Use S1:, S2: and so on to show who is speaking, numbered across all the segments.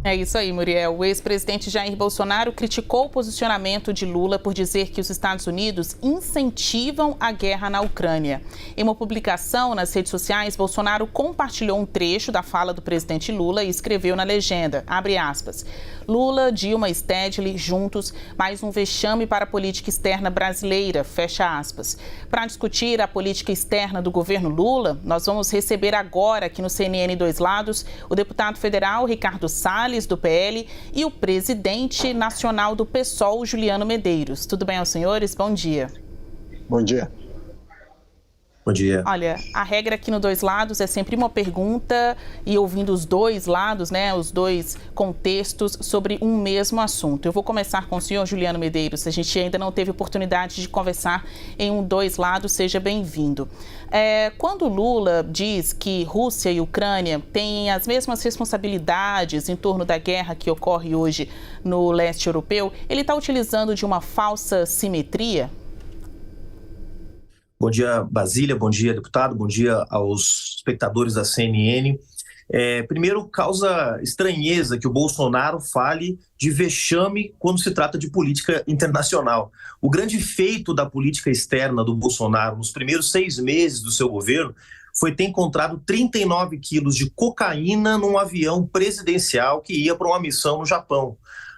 S1: É isso aí, Muriel. O ex-presidente Jair Bolsonaro criticou o posicionamento de Lula por dizer que os Estados Unidos incentivam a guerra na Ucrânia. Em uma publicação nas redes sociais, Bolsonaro compartilhou um trecho da fala do presidente Lula e escreveu na legenda, abre aspas, Lula, Dilma e Stedley juntos, mais um vexame para a política externa brasileira, fecha aspas. Para discutir a política externa do governo Lula, nós vamos receber agora aqui no CNN Dois Lados o deputado federal Ricardo Salles, do PL, e o presidente nacional do PSOL, Juliano Medeiros. Tudo bem aos senhores? Bom dia.
S2: Bom dia.
S3: Bom dia.
S1: Olha, a regra aqui no Dois Lados é sempre uma pergunta e ouvindo os dois lados, né, os dois contextos sobre um mesmo assunto. Eu vou começar com o senhor Juliano Medeiros. A gente ainda não teve oportunidade de conversar em um Dois Lados, seja bem-vindo. Quando Lula diz que Rússia e Ucrânia têm as mesmas responsabilidades em torno da guerra que ocorre hoje no leste europeu, ele está utilizando de uma falsa simetria?
S3: Bom dia, Basília, bom dia, deputado, bom dia aos espectadores da CNN. Primeiro, causa estranheza que o Bolsonaro fale de vexame quando se trata de política internacional. O grande feito da política externa do Bolsonaro nos primeiros 6 meses do seu governo foi ter encontrado 39 quilos de cocaína num avião presidencial que ia para uma missão no Japão.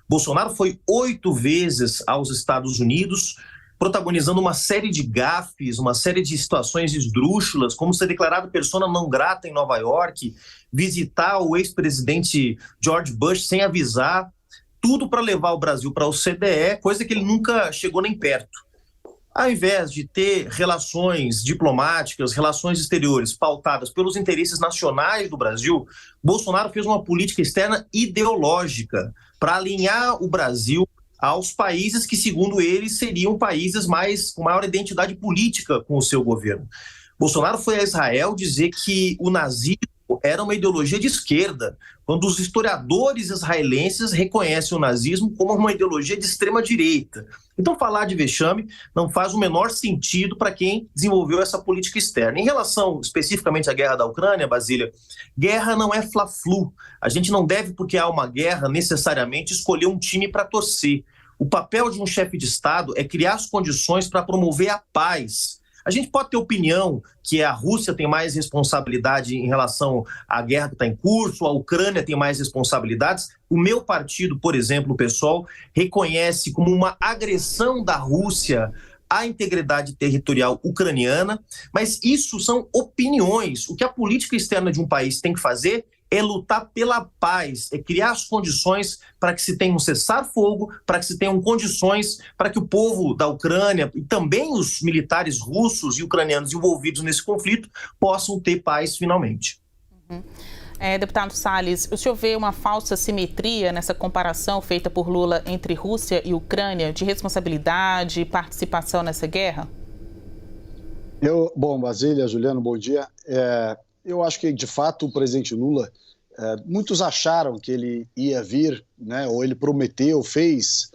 S3: Bolsonaro foi 8 vezes aos Estados Unidos, protagonizando uma série de gafes, uma série de situações esdrúxulas, como ser declarado persona não grata em Nova York, visitar o ex-presidente George Bush sem avisar, tudo para levar o Brasil para a OCDE, coisa que ele nunca chegou nem perto. Ao invés de ter relações diplomáticas, relações exteriores pautadas pelos interesses nacionais do Brasil, Bolsonaro fez uma política externa ideológica para alinhar o Brasil aos países que, segundo ele, seriam países com maior identidade política com o seu governo. Bolsonaro foi a Israel dizer que o nazismo era uma ideologia de esquerda, quando os historiadores israelenses reconhecem o nazismo como uma ideologia de extrema-direita. Então, falar de vexame não faz o menor sentido para quem desenvolveu essa política externa. Em relação especificamente à guerra da Ucrânia, Basília, guerra não é fla-flu. A gente não deve, porque há uma guerra, necessariamente escolher um time para torcer. O papel de um chefe de Estado é criar as condições para promover a paz. A gente pode ter opinião que a Rússia tem mais responsabilidade em relação à guerra que está em curso, a Ucrânia tem mais responsabilidades. O meu partido, por exemplo, o PSOL, reconhece como uma agressão da Rússia à integridade territorial ucraniana, mas isso são opiniões. O que a política externa de um país tem que fazer é lutar pela paz, é criar as condições para que se tenha um cessar-fogo, para que se tenham condições para que o povo da Ucrânia e também os militares russos e ucranianos envolvidos nesse conflito possam ter paz finalmente.
S1: Deputado Salles, o senhor vê uma falsa simetria nessa comparação feita por Lula entre Rússia e Ucrânia de responsabilidade e participação nessa guerra?
S2: Bom, Basília, Juliano, bom dia. Eu acho que, de fato, o presidente Lula, muitos acharam que ele ia vir, né, ou ele prometeu, fez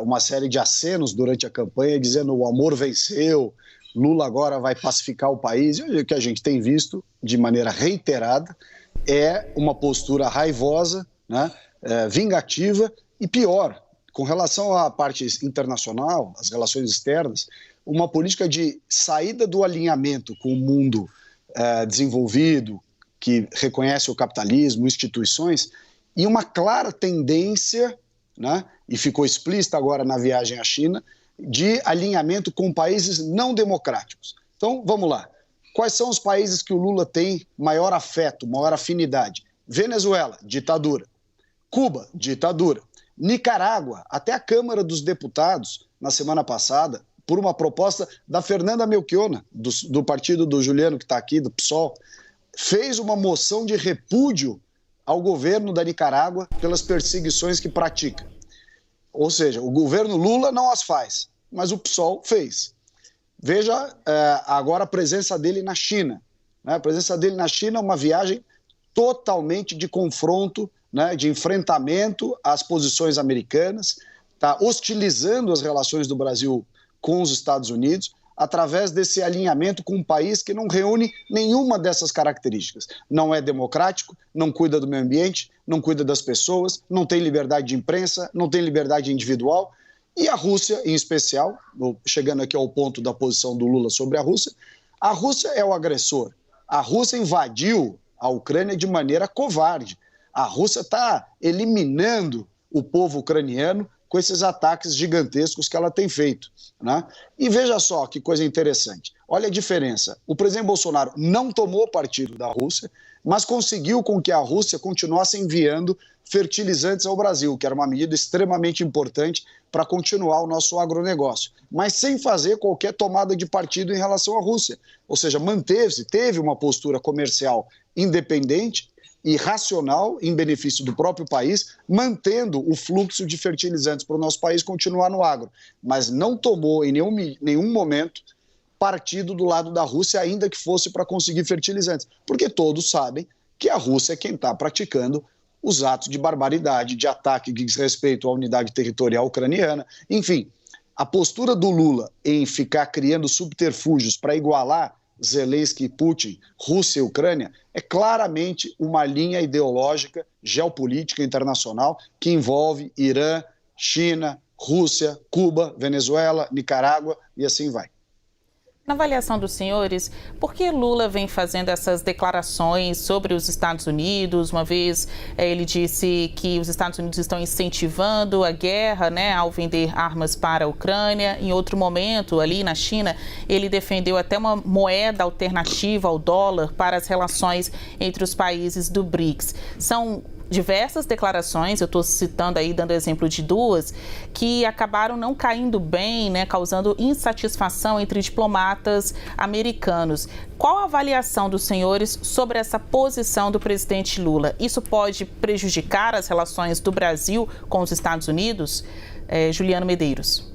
S2: uma série de acenos durante a campanha, dizendo o amor venceu, Lula agora vai pacificar o país. E o que a gente tem visto, de maneira reiterada, é uma postura raivosa, né, vingativa e pior, com relação à parte internacional, às relações externas, uma política de saída do alinhamento com o mundo desenvolvido, que reconhece o capitalismo, instituições, e uma clara tendência, né, e ficou explícita agora na viagem à China, de alinhamento com países não democráticos. Então, vamos lá. Quais são os países que o Lula tem maior afeto, maior afinidade? Venezuela, ditadura. Cuba, ditadura. Nicarágua, até a Câmara dos Deputados, na semana passada, por uma proposta da Fernanda Melchiona, do partido do Juliano, que está aqui, do PSOL, fez uma moção de repúdio ao governo da Nicarágua pelas perseguições que pratica. Ou seja, o governo Lula não as faz, mas o PSOL fez. Veja agora a presença dele na China. Né? A presença dele na China é uma viagem totalmente de confronto, né, de enfrentamento às posições americanas, está hostilizando as relações do Brasil com os Estados Unidos. através desse alinhamento com um país que não reúne nenhuma dessas características. Não é democrático, não cuida do meio ambiente, não cuida das pessoas, não tem liberdade de imprensa, não tem liberdade individual. E a Rússia, em especial, chegando aqui ao ponto da posição do Lula sobre a Rússia é o agressor. A Rússia invadiu a Ucrânia de maneira covarde. A Rússia está eliminando o povo ucraniano com esses ataques gigantescos que ela tem feito, né? E veja só que coisa interessante. Olha a diferença. O presidente Bolsonaro não tomou partido da Rússia, mas conseguiu com que a Rússia continuasse enviando fertilizantes ao Brasil, que era uma medida extremamente importante para continuar o nosso agronegócio, mas sem fazer qualquer tomada de partido em relação à Rússia. Ou seja, teve uma postura comercial independente e racional em benefício do próprio país, mantendo o fluxo de fertilizantes para o nosso país continuar no agro, mas não tomou em nenhum momento partido do lado da Rússia, ainda que fosse para conseguir fertilizantes, porque todos sabem que a Rússia é quem está praticando os atos de barbaridade, de ataque que diz respeito à unidade territorial ucraniana. Enfim, a postura do Lula em ficar criando subterfúgios para igualar Zelensky e Putin, Rússia e Ucrânia, é claramente uma linha ideológica, geopolítica internacional que envolve Irã, China, Rússia, Cuba, Venezuela, Nicarágua e assim vai.
S1: Na avaliação dos senhores, por que Lula vem fazendo essas declarações sobre os Estados Unidos? Uma vez ele disse que os Estados Unidos estão incentivando a guerra, né, ao vender armas para a Ucrânia. Em outro momento, ali na China, ele defendeu até uma moeda alternativa ao dólar para as relações entre os países do BRICS. São diversas declarações, eu estou citando aí, dando exemplo de duas, que acabaram não caindo bem, né, causando insatisfação entre diplomatas americanos. Qual a avaliação dos senhores sobre essa posição do presidente Lula? Isso pode prejudicar as relações do Brasil com os Estados Unidos? Juliano Medeiros.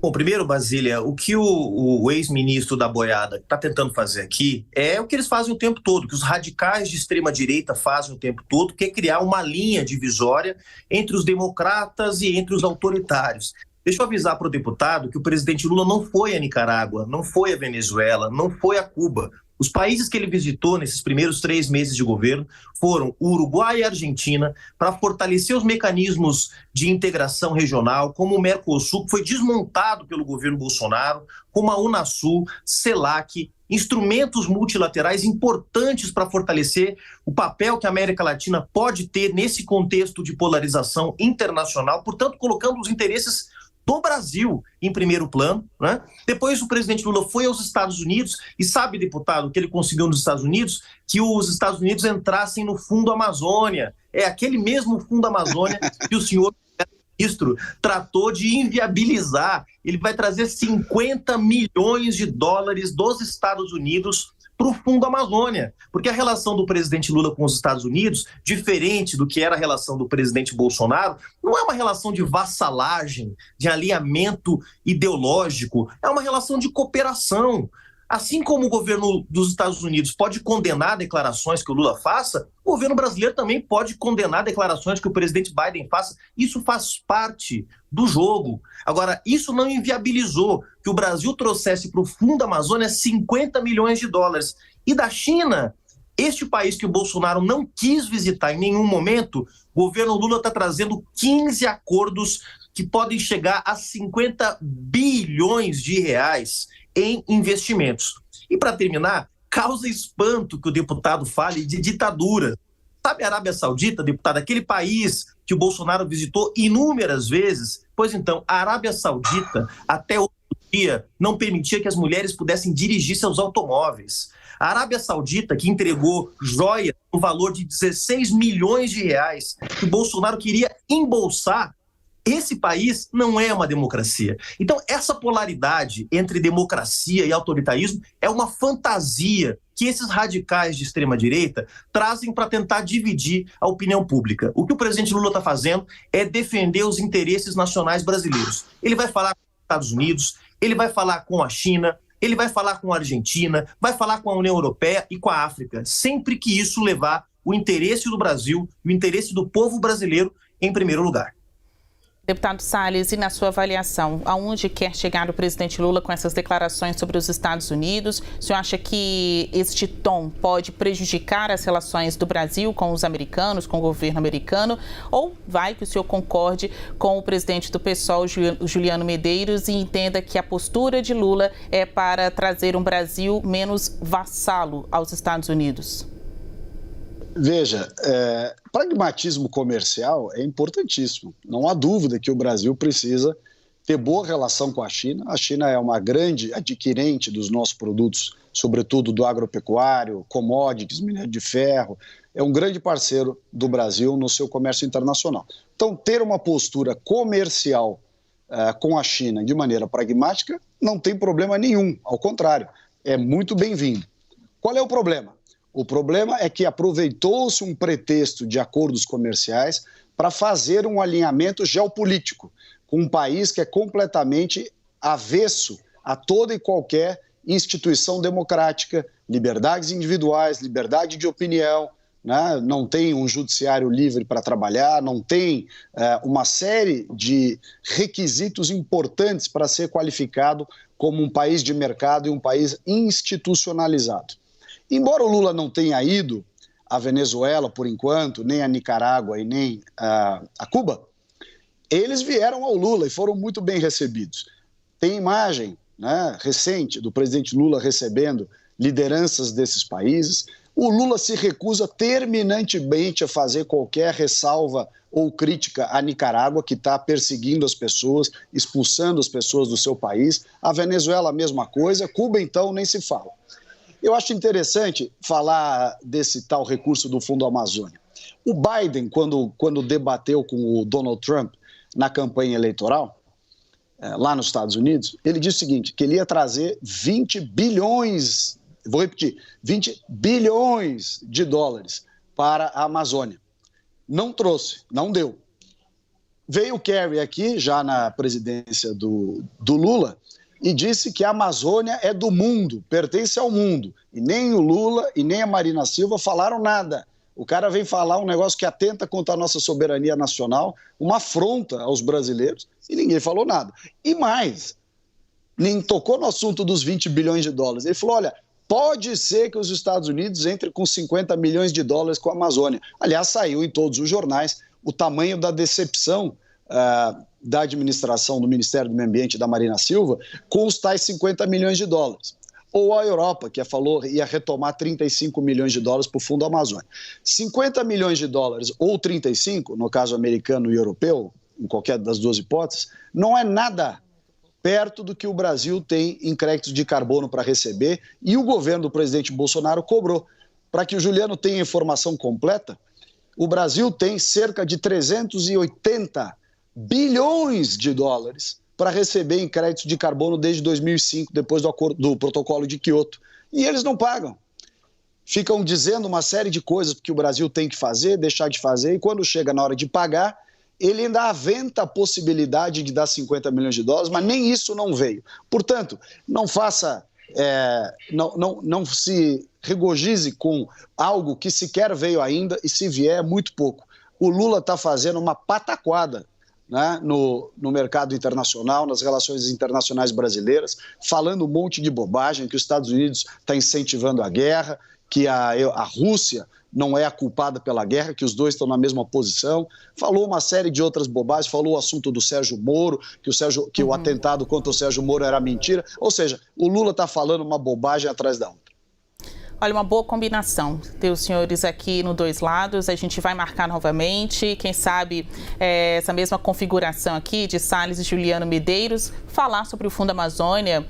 S3: Bom, primeiro, Basília, o que o ex-ministro da boiada está tentando fazer aqui é o que eles fazem o tempo todo, que os radicais de extrema-direita fazem o tempo todo, que é criar uma linha divisória entre os democratas e entre os autoritários. Deixa eu avisar para o deputado que o presidente Lula não foi a Nicarágua, não foi a Venezuela, não foi a Cuba. Os países que ele visitou nesses primeiros 3 meses de governo foram o Uruguai e a Argentina, para fortalecer os mecanismos de integração regional, como o Mercosul, que foi desmontado pelo governo Bolsonaro, como a Unasul, CELAC, instrumentos multilaterais importantes para fortalecer o papel que a América Latina pode ter nesse contexto de polarização internacional, portanto, colocando os interesses do Brasil em primeiro plano, né? Depois o presidente Lula foi aos Estados Unidos e sabe, deputado, o que ele conseguiu nos Estados Unidos? Que os Estados Unidos entrassem no Fundo Amazônia. É aquele mesmo Fundo Amazônia que o senhor ministro tratou de inviabilizar. Ele vai trazer 50 milhões de dólares dos Estados Unidos para o Fundo Amazônia, porque a relação do presidente Lula com os Estados Unidos, diferente do que era a relação do presidente Bolsonaro, não é uma relação de vassalagem, de alinhamento ideológico, é uma relação de cooperação. Assim como o governo dos Estados Unidos pode condenar declarações que o Lula faça, o governo brasileiro também pode condenar declarações que o presidente Biden faça. Isso faz parte do jogo. Agora, isso não inviabilizou que o Brasil trouxesse para o Fundo Amazônia 50 milhões de dólares. E da China, este país que o Bolsonaro não quis visitar em nenhum momento, o governo Lula está trazendo 15 acordos que podem chegar a 50 bilhões de reais em investimentos. E para terminar, causa espanto que o deputado fale de ditadura. Sabe a Arábia Saudita, deputado, aquele país que o Bolsonaro visitou inúmeras vezes? Pois então, a Arábia Saudita, até outro dia, não permitia que as mulheres pudessem dirigir seus automóveis. A Arábia Saudita, que entregou joias no valor de 16 milhões de reais, que o Bolsonaro queria embolsar, esse país não é uma democracia. Então, essa polaridade entre democracia e autoritarismo é uma fantasia que esses radicais de extrema-direita trazem para tentar dividir a opinião pública. O que o presidente Lula está fazendo é defender os interesses nacionais brasileiros. Ele vai falar com os Estados Unidos, ele vai falar com a China, ele vai falar com a Argentina, vai falar com a União Europeia e com a África, sempre que isso levar o interesse do Brasil, o interesse do povo brasileiro em primeiro lugar.
S1: Deputado Salles, e na sua avaliação, aonde quer chegar o presidente Lula com essas declarações sobre os Estados Unidos? O senhor acha que este tom pode prejudicar as relações do Brasil com os americanos, com o governo americano? Ou vai que o senhor concorde com o presidente do PSOL, Juliano Medeiros, e entenda que a postura de Lula é para trazer um Brasil menos vassalo aos Estados Unidos?
S2: Veja, pragmatismo comercial é importantíssimo. Não há dúvida que o Brasil precisa ter boa relação com a China. A China é uma grande adquirente dos nossos produtos, sobretudo do agropecuário, commodities, minério de ferro. É um grande parceiro do Brasil no seu comércio internacional. Então, ter uma postura comercial com a China de maneira pragmática não tem problema nenhum. Ao contrário, é muito bem-vindo. Qual é o problema? O problema é que aproveitou-se um pretexto de acordos comerciais para fazer um alinhamento geopolítico com um país que é completamente avesso a toda e qualquer instituição democrática, liberdades individuais, liberdade de opinião, né? Não tem um judiciário livre para trabalhar, não tem uma série de requisitos importantes para ser qualificado como um país de mercado e um país institucionalizado. Embora o Lula não tenha ido à Venezuela, por enquanto, nem a Nicarágua e nem a Cuba, eles vieram ao Lula e foram muito bem recebidos. Tem imagem, né, recente do presidente Lula recebendo lideranças desses países. O Lula se recusa terminantemente a fazer qualquer ressalva ou crítica à Nicarágua, que está perseguindo as pessoas, expulsando as pessoas do seu país. A Venezuela, a mesma coisa. Cuba, então, nem se fala. Eu acho interessante falar desse tal recurso do Fundo Amazônia. O Biden, quando debateu com o Donald Trump na campanha eleitoral, lá nos Estados Unidos, ele disse o seguinte, que ele ia trazer 20 bilhões, vou repetir, 20 bilhões de dólares para a Amazônia. Não trouxe, não deu. Veio o Kerry aqui, já na presidência do Lula, e disse que a Amazônia é do mundo, pertence ao mundo. E nem o Lula e nem a Marina Silva falaram nada. O cara vem falar um negócio que atenta contra a nossa soberania nacional, uma afronta aos brasileiros, e ninguém falou nada. E mais, nem tocou no assunto dos 20 bilhões de dólares. Ele falou, olha, pode ser que os Estados Unidos entrem com 50 milhões de dólares com a Amazônia. Aliás, saiu em todos os jornais o tamanho da decepção da administração do Ministério do Meio Ambiente da Marina Silva com os tais 50 milhões de dólares. Ou a Europa, que falou ia retomar 35 milhões de dólares para o Fundo Amazônia. 50 milhões de dólares ou 35, no caso americano e europeu, em qualquer das duas hipóteses, não é nada perto do que o Brasil tem em créditos de carbono para receber e o governo do presidente Bolsonaro cobrou. Para que o Juliano tenha informação completa, o Brasil tem cerca de 380 bilhões de dólares para receber em créditos de carbono desde 2005, depois do protocolo de Quioto. E eles não pagam. Ficam dizendo uma série de coisas que o Brasil tem que fazer, deixar de fazer, e quando chega na hora de pagar, ele ainda aventa a possibilidade de dar 50 milhões de dólares, mas nem isso não veio. Portanto, não faça, não se regozije com algo que sequer veio ainda, e se vier é muito pouco. O Lula está fazendo uma pataquada, né, no mercado internacional, nas relações internacionais brasileiras, falando um monte de bobagem, que os Estados Unidos está incentivando a guerra, que a Rússia não é a culpada pela guerra, que os dois estão na mesma posição. Falou uma série de outras bobagens, falou o assunto do Sérgio Moro, que o atentado contra o Sérgio Moro era mentira. Ou seja, o Lula está falando uma bobagem atrás da outra.
S1: Olha, uma boa combinação ter os senhores aqui no Dois Lados. A gente vai marcar novamente, quem sabe essa mesma configuração aqui de Salles e Juliano Medeiros, falar sobre o Fundo Amazônia,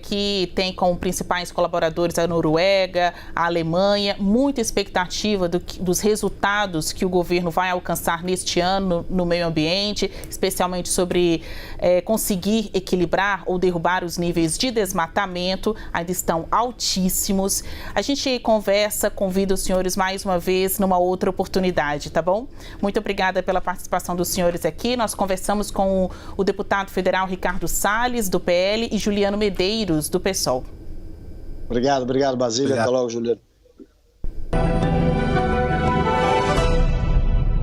S1: que tem como principais colaboradores a Noruega, a Alemanha, muita expectativa dos resultados que o governo vai alcançar neste ano no meio ambiente, especialmente sobre conseguir equilibrar ou derrubar os níveis de desmatamento, ainda estão altíssimos. A gente convida os senhores mais uma vez numa outra oportunidade, tá bom? Muito obrigada pela participação dos senhores aqui. Nós conversamos com o deputado federal Ricardo Salles, do PL, e Juliano Medeiros, do PSOL.
S2: Obrigado, Basília. Até logo, Juliano.